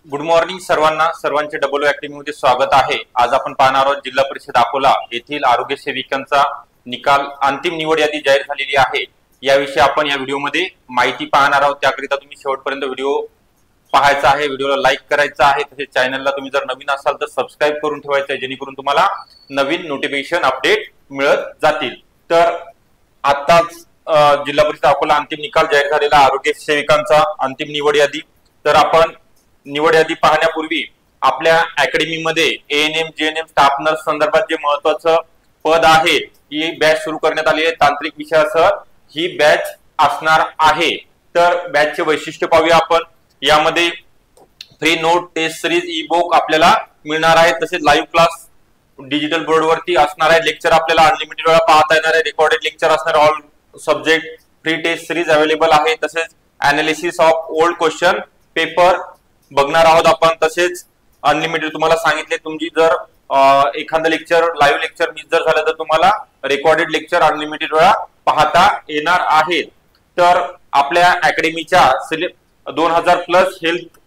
Good morning सर्वांचे double academy मध्ये स्वागत आहे। आज आपण पाहणार आहोत जिल्हा परिषद अकोला येथील आरोग्य सेविकांचा निकाल अंतिम निवड यादी जाहीर झालेली आहे। याविषयी आपण या व्हिडिओमध्ये माहिती पाहणार आहोत। त्याकरिता तुम्ही शेवटपर्यंत व्हिडिओ पाहायचा आहे, व्हिडिओला लाईक करायचा आहे, तसेच चॅनलला तुम्ही जर नवीन असाल तर सबस्क्राइब करून ठेवायचं आहे, जेणेकरून तुम्हाला नवीन नोटिफिकेशन अपडेट मिळत जातील। तर आताच जिल्हा परिषद अकोला अंतिम निकाल जाहीर झालेला आरोग्य सेविकांचा अंतिम निवड यादी। तर आपण निवड यादी पाहण्यापूर्वी आपल्या अकॅडमी मध्ये एएनएम जेएनएम स्टाफ नर्स संदर्भात जे महत्त्वाचं पद आहे ही बॅच सुरू करण्यात आली आहे। तांत्रिक विषयासह ही बॅच असणार आहे। तर बॅचचे वैशिष्ट्य पाहूया आपण। यामध्ये free note test series ebook आपल्याला मिळणार आहे, तसेच लाईव्ह क्लास डिजिटल बोर्ड वरती असणार आहे। लेक्चर आपल्याला अनलिमिटेड वेळा पाहता येणार आहे, रेकॉर्डेड लेक्चर असणार, all subject free test series available आहे, तसेच analysis of old question paper बघणार आहोत आपण। तसेच अनलिमिटेड तुम्हाला सांगितले, तुमची जर एखादा लेक्चर लाईव्ह लेक्चर मिस जर झालं तर तुम्हाला रेकॉर्डेड लेक्चर अनलिमिटेड वेळा पाहता येणार आहे। तर आपल्या अकॅडमीच्या 2000 प्लस हेल्थ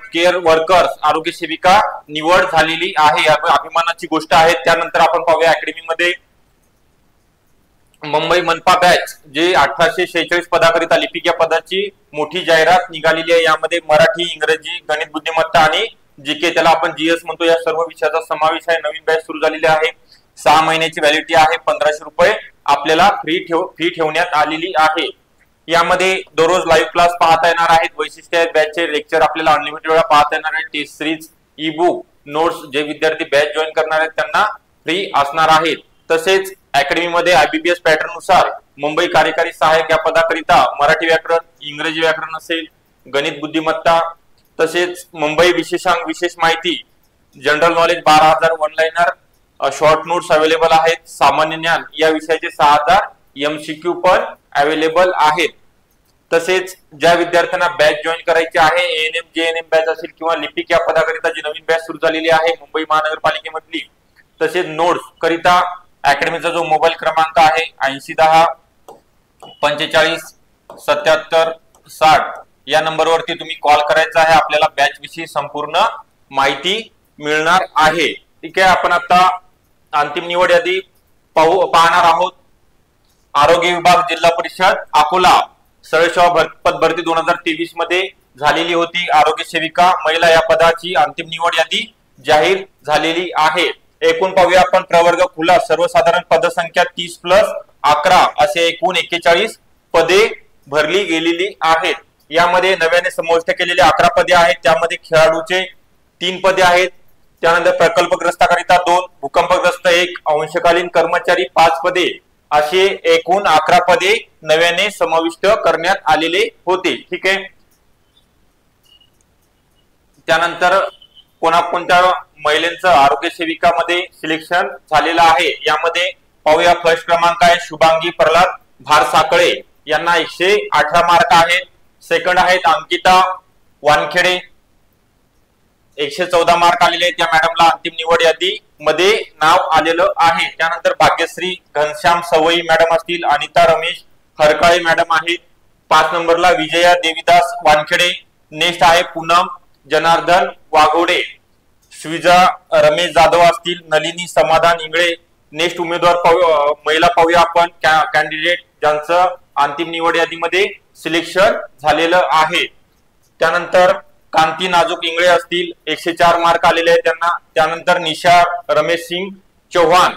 केअर वर्कर्स आरोग्य सेविका निवड झालेली आहे, अभिमानाची गोष्ट आहे। त्यानंतर आपण पाहूया अकॅडमी मध्ये मुंबई मनपा बॅच जे 1846 पदाकरिता लिपिक या पदाची मोठी जाहिरात निघालेली आहे। यामध्ये मराठी, इंग्रजी, गणित बुद्धिमत्ता आणि जीके, त्याला आपण जीएस म्हणतो, या सर्व विषयाचा समावेश आहे। नवीन बॅच सुरू झालेली आहे, 6 महिन्याची व्हॅलिडिटी आहे, 1500 रुपये आपल्याला फी ठेवण्यात आलेली आहे। यामध्ये दररोज लाईव्ह क्लास पाहता येणार आहेत। वैशिष्ट्य आहेत बॅचचे, लेक्चर आपल्याला अनलिमिटेड वेळा पाहता येणार आहे, test series ebook notes जे विद्यार्थी बॅच जॉईन करणार आहेत त्यांना फ्री असणार आहेत। तसेच अकॅडमी मध्ये आयबीपीएस पॅटर्न नुसार मुंबई कार्यकारी सहाय्यक या पदाकरिता मराठी व्याकरण, इंग्रजी व्याकरण असेल, गणित बुद्धिमत्ता, तसेच मुंबई विशेषांक विशेष माहिती, general knowledge 12,000 one liner short notes available आहेत। सामान्य ज्ञान या विषयाचे 6,000 एमसीक्यू पण अवेलेबल आहेत। तसेच ज्या विद्यार्थ्यांना बॅच जॉईन करायची आहे, एएनएम जेएनएम बॅच असेल किंवा लिपिक या पदाकरिता जी नवीन बॅच सुरू झालेली आहे मुंबई महानगरपालिकेमधली, तसेच नोट्स करिता अकॅडमीचा जो मोबाईल क्रमांक आहे 8010 45 77 60 या नंबरवरती तुम्ही कॉल करायचा आहे। आपल्याला बॅच विषयी संपूर्ण माहिती मिळणार आहे। ठीक आहे, आपण आता अंतिम निवड यादी पाहणार आहोत। आरोग्य विभाग जिल्हा परिषद अकोला सरळ सेवा पद भरती 2023 मध्ये झालेली होती। आरोग्य सेविका महिला या पदाची अंतिम निवड यादी जाहीर झालेली आहे। एकूण पाहूया आपण प्रवर्ग खुला सर्वसाधारण पदसंख्या 30 प्लस 11 असे एकूण 41 पदे भरली गेलेली आहेत। यामध्ये नव्याने समाविष्ट केलेले 11 पदे आहेत, त्यामध्ये खेळाडूचे 3 पदे आहेत, त्यानंतर प्रकल्पग्रस्ताकरिता 2, भूकंपग्रस्त 1, अंशकालीन कर्मचारी 5 पदे असे एकूण 11 पदे नव्याने समाविष्ट करण्यात आलेले होते। ठीक आहे, त्यानंतर कोणत्या महिलांचं आरोग्य सेविकामध्ये सिलेक्शन झालेलं आहे यामध्ये पाहूया। फर्स्ट क्रमांक आहे शुभांगी प्रल्हाद भारसाकळे, यांना 118 मार्क आहेत। सेकंड आहेत अंकिता वानखेडे, 114 मार्क आलेले आहेत, त्या मॅडमला अंतिम निवड यादी मध्ये नाव आलेलं आहे। त्यानंतर भाग्यश्री घनश्याम सवई मॅडम असतील, अनिता रमेश हरकाळे मॅडम आहेत। 5 नंबरला विजया देवीदास वानखेडे, नेक्स्ट आहे पूनम जनार्दन वाघोडे, श्रीजा रमेश जाधव असतील, नलिनी समाधान इंगळे। नेक्स्ट उमेदवार महिला पाहूया आपण, कॅन्डिडेट ज्यांचं अंतिम निवड यादीमध्ये सिलेक्शन झालेलं आहे। त्यानंतर कांती नाजूक इंगळे असतील, 104 मार्क आलेले आहेत त्यांना। त्यानंतर निशा रमेश सिंग चौहान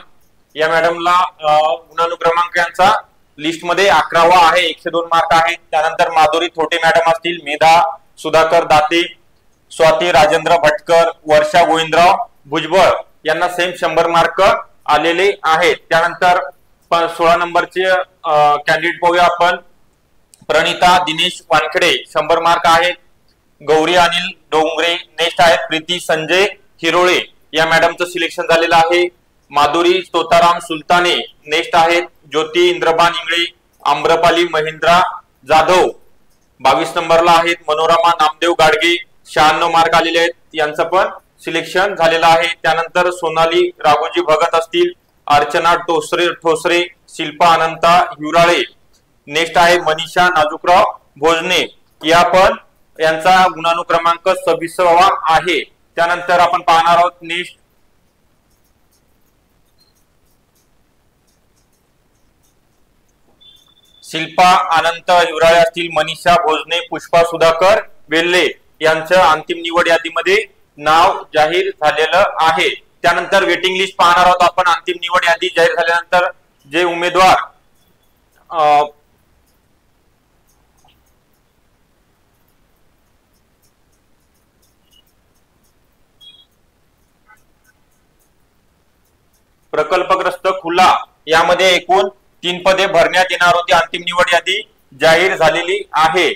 या मॅडमला गुणानुक्रमांक यांचा लिस्ट मध्ये 11वा आहे, 102 मार्क आहेत। त्यानंतर माधुरी थोटे मॅडम असतील, मेधा सुधाकर दाते, स्वाती राजेंद्र भटकर, वर्षा गोविंदराव भुजबळ यांना सेम 100 मार्क आलेले आहेत। त्यानंतर 16 नंबरचे कॅन्डिडेट पाहूया आपण, प्रणिता दिनेश वानखेडे 100 मार्क आहेत। गौरी अनिल डोंगरे, नेक्स्ट आहेत प्रीती संजय हिरोळे या मॅडमचं सिलेक्शन झालेलं आहे। माधुरी तोताराम सुलताने, नेक्स्ट आहेत ज्योती इंद्रबान इंगळे, आम्रपाली महेंद्रा जाधव 22 नंबरला आहेत। मनोरमा नामदेव गाडगे 96 मार्क आलेले आहेत, यांचं पण सिलेक्शन झालेलं आहे। त्यानंतर सोनाली राघोजी भगत असतील, अर्चना ठोसरे, शिल्पा अनंता हिवराळे, नेक्स्ट आहे मनीषा नाजुकराव भोजने, या पण यांचा गुणानुक्रमांक 26वा आहे। त्यानंतर आपण पाहणार आहोत नेक्स्ट शिल्पा अनंत हिवराळे असतील, मनीषा भोजने, पुष्पा सुधाकर वेल्हे यांचं अंतिम निवड यादीमध्ये नाव जाहीर झालेलं आहे। त्यानंतर वेटिंग लिस्ट पाहणार आहोत आपण। अंतिम निवड यादी जाहीर झाल्यानंतर जे उमेदवार प्रकल्पग्रस्त खुला यामध्ये एकूण 3 पदे भरण्यात येणार होती। अंतिम निवड यादी जाहीर झालेली आहे।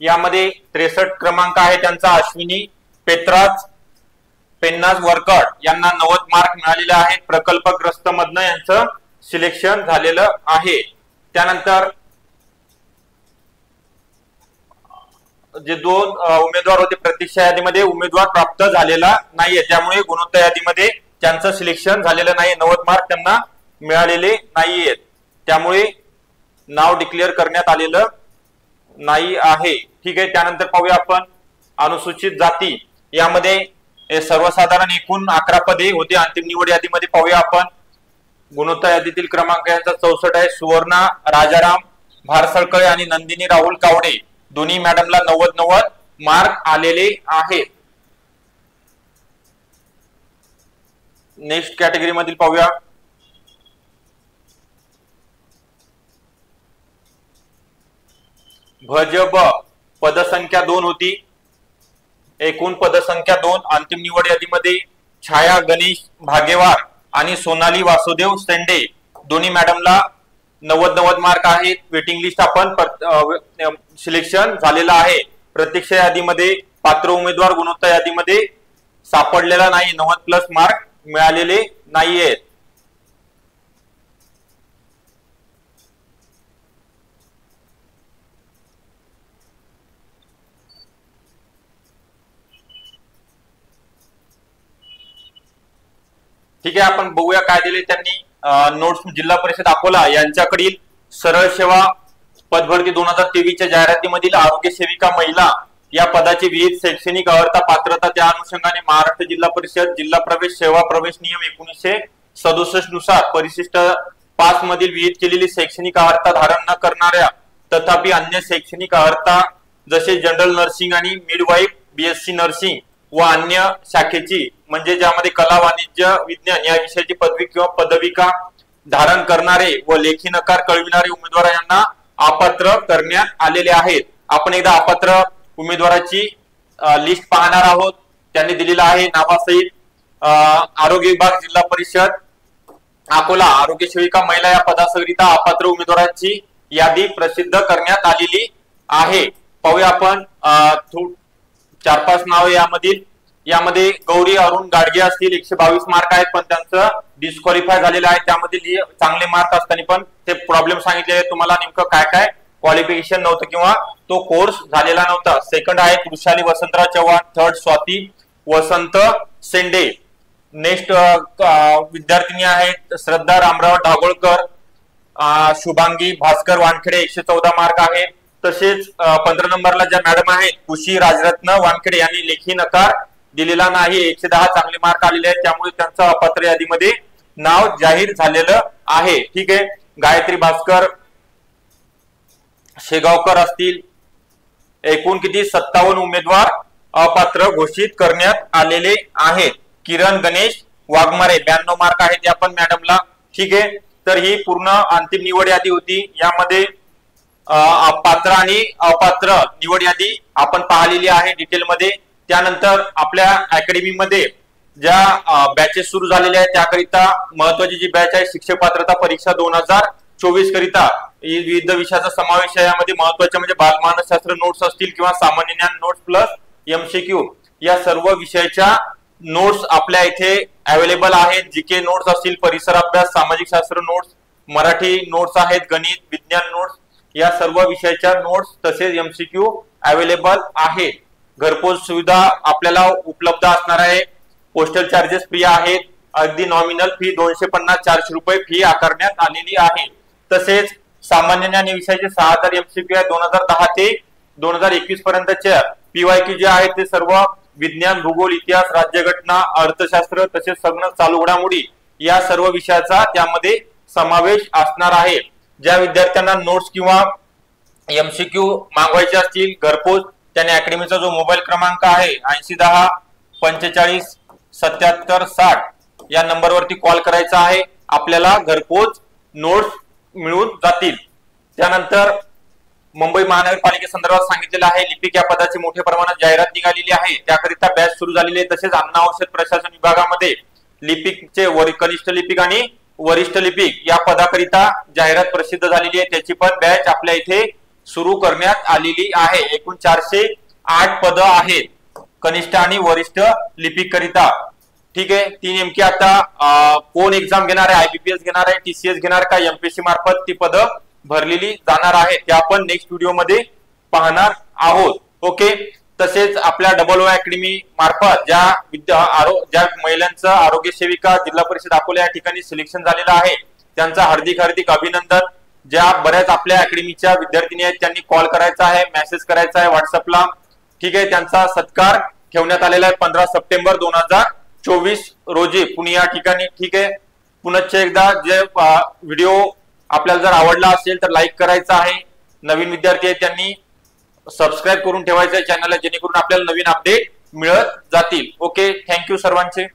यामध्ये 63 क्रमांक आहे त्यांचा अश्विनी पेत्राज पेन्नाज वरकड यांना 90 मार्क मिळालेले आहेत। प्रकल्पग्रस्त मधनं यांचं सिलेक्शन झालेलं आहे। त्यानंतर जे 2 उमेदवार होते प्रतीक्षा यादीमध्ये उमेदवार प्राप्त झालेला नाहीये, त्यामुळे गुणोत्तर यादीमध्ये त्यांचं सिलेक्शन झालेलं नाही। 90 मार्क त्यांना मिळालेले नाहीयेत, त्यामुळे नाव डिक्लेअर करण्यात आलेलं नाही आहे। ठीक आहे, त्यानंतर पाहूया आपण अनुसूचित जाती यामध्ये सर्वसाधारण एकूण 11 पदे होते अंतिम निवड यादीमध्ये। पाहूया आपण गुणोत्तर यादीतील क्रमांक यांचा 64 आहे। सुवर्णा राजाराम भारसळकळे आणि नंदिनी राहुल कावडे दोन्ही मॅडमला 90 मार्क आलेले आहेत। नेक्स्ट कॅटेगरी मधील पाहूया भजब पदसंख्या 2 होती। एकूण पदसंख्या 2 अंतिम निवड यादीमध्ये छाया गणेश भागेवार आणि सोनाली वासुदेव सेंडे दोन्ही मॅडमला 90 मार्क आहेत। वेटिंग लिस्ट आपण सिलेक्शन झालेला आहे। प्रतीक्षा यादीमध्ये पात्र उमेदवार गुणोत्तर यादीमध्ये सापडलेला नाही, 90+ मार्क मिळालेले नाहीयेत। ठीक आहे, आपण बघूया काय दिले त्यांनी नोट्स। जिल्हा परिषद अकोला यांच्याकडील सरळ सेवा पदभरती 2023 च्या जाहिरातीमधील आरोग्य सेविका महिला या पदाची विहित शैक्षणिक अर्हता पात्रता त्या अनुषंगाने महाराष्ट्र जिल्हा परिषद जिल्हा प्रवेश सेवा प्रवेश नियम 1967 नुसार परिशिष्ट 5 मधील विहित केलेली शैक्षणिक अर्हता धारण न करणाऱ्या तथापि अन्य शैक्षणिक अर्हता जसे जनरल नर्सिंग आणि मिडवाईफ बीएससी नर्सिंग व अन्य शाखेची म्हणजे ज्यामध्ये कला वाणिज्य विज्ञान या विषयाची पदवी किंवा पदविका धारण करणारे व लेखी नकार कळविणारे उमेदवार यांना अपात्र करण्यात आलेले आहेत। आपण एकदा अपात्र उमेदवाराची लिस्ट पाहणार आहोत। त्यांनी दिलेला आहे नावासहित आरोग्य विभाग जिल्हा परिषद अकोला आरोग्य सेविका महिला या पदाकरिता अपात्र उमेदवारांची यादी प्रसिद्ध करण्यात आलेली आहे। पाहूया आपण 4-5 नाव यामध्ये गौरी अरुण गाडगे असतील, 122 मार्क आहेत पण त्यांचं डिस्क्वालिफाय झालेलं आहे। त्यामध्ये चांगले मार्क असताना पण ते प्रॉब्लेम सांगितले तुम्हाला नेमकं काय काय क्वालिफिकेशन नव्हतं किंवा तो कोर्स झालेला नव्हता। सेकंड आहे वृषाली वसंतराव चव्हाण, थर्ड स्वाती वसंत सेंडे। नेक्स्ट विद्यार्थिनी आहेत श्रद्धा रामराव डागोळकर, शुभांगी भास्कर वानखेडे 114 मार्क आहेत। तसेच 15 नंबरला ज्या मॅडम आहेत खुशी राजरत्न वानखेडे यांनी लेखी नकार दिलेला नाही, 110 चांगले मार्क आलेले आहेत, त्यामुळे त्यांचं अपात्र यादीमध्ये नाव जाहीर झालेलं आहे। ठीक आहे, गायत्री भास्कर शेगावकर असतील। एकूण किती 57 उमेदवार अपात्र घोषित करण्यात आलेले आहेत। किरण गणेश वाघमारे 92 मार्क आहेत या पण मॅडमला। ठीक आहे, तर ही पूर्ण अंतिम निवड यादी होती। यामध्ये पात्र आणि अपात्र निवड यादी आपण पाहिलेली आहे डिटेल मध्ये। त्यानंतर आपल्या अकॅडमी मध्ये ज्या बॅचेस सुरू झालेल्या आहेत त्याकरिता महत्त्वाची जी बॅच आहे शिक्षक पात्रता परीक्षा 2024 करिता विविध विषयाचा समावेश आहे। यामध्ये महत्त्वाचे म्हणजे बालमानसशास्त्र नोट्स असतील किंवा सामान्य ज्ञान नोट्स प्लस एमसीक्यू या सर्व विषयाच्या नोट्स आपल्या इथे अवेलेबल आहेत। जीके नोट्स असतील, परिसर अभ्यास, सामाजिक शास्त्र नोट्स, मराठी नोट्स आहेत, गणित विज्ञान नोट्स या सर्व विषयाच्या नोट्स तसेच एमसीक्यू अवेलेबल आहे। घरपोच सुविधा आपल्याला उपलब्ध असणार आहे। पोस्टल चार्जेस फ्री आहेत। अगदी नॉमिनल फी 250-400 रुपये फी आकारण्यात आलेली आहे। तसेच सामान्य ज्ञान विषयाचे 6000 एमसीक्यू आहे 2010 ते 2021 पर्यंतच्या PYQ जे आहेत ते सर्व विज्ञान, भूगोल, इतिहास, राज्यघटना, अर्थशास्त्र तसेच संगणक चालू घडामोडी या सर्व विषयाचा त्यामध्ये समावेश असणार आहे। ज्या विद्यार्थ्यांना नोट्स किंवा MCQ मागवायचे असतील घरपोच, त्याने अकॅडमीचा जो मोबाईल क्रमांक आहे 8010 45 77 60 या नंबरवरती कॉल करायचा आहे। आपल्याला घरपोच नोट्स मिळून जातील। त्यानंतर मुंबई महानगरपालिकेसंदर्भात सांगितलेलं आहे, लिपिक या पदाची मोठ्या प्रमाणात जाहिरात निघालेली आहे, त्याकरिता बॅच सुरू झालेली आहे। तसेच अन्न औषध प्रशासन विभागामध्ये लिपिकचे कनिष्ठ लिपिक आणि वरिष्ठ लिपिक या पदाकरिता जाहिरात प्रसिद्ध झालेली आहे, त्याची पण बॅच आपल्या इथे सुरू करण्यात आलेली आहे। एकूण 408 पद आहेत कनिष्ठ आणि वरिष्ठ लिपिक करिता। ठीक आहे, ती नेमकी आता कोण एक्झाम घेणार आहे, IBPS घेणार आहे, TCS घेणार का, MPSC मार्फत ती पद भरलेली जाणार आहे, ते आपण नेक्स्ट व्हिडिओ मध्ये पाहणार आहोत। ओके, तसेच आपल्या डबल ओ अकॅडमी मार्फत ज्या महिलांचं आरोग्य सेविका जिल्हा परिषद अकोला या ठिकाणी सिलेक्शन झालेलं आहे, त्यांचा हार्दिक हार्दिक अभिनंदन। ज्या बऱ्याच आपल्या अकॅडमीच्या विद्यार्थिनी आहेत त्यांनी कॉल करायचा आहे, मेसेज करायचा आहे व्हॉट्सअपला। ठीक आहे, त्यांचा सत्कार ठेवण्यात आलेला आहे 15 सप्टेंबर 2024 रोजी पुणे या ठिकाणी। ठीक आहे, पुन्हा एकदा जे व्हिडिओ आपल्याला जर आवडला असेल तर लाईक करायचा आहे, नवीन विद्यार्थी आहेत त्यांनी सबस्क्राईब करून ठेवायचं आहे चॅनलला, जेणेकरून आपल्याला नवीन अपडेट मिळत जातील। ओके, थँक्यू सर्वांचे।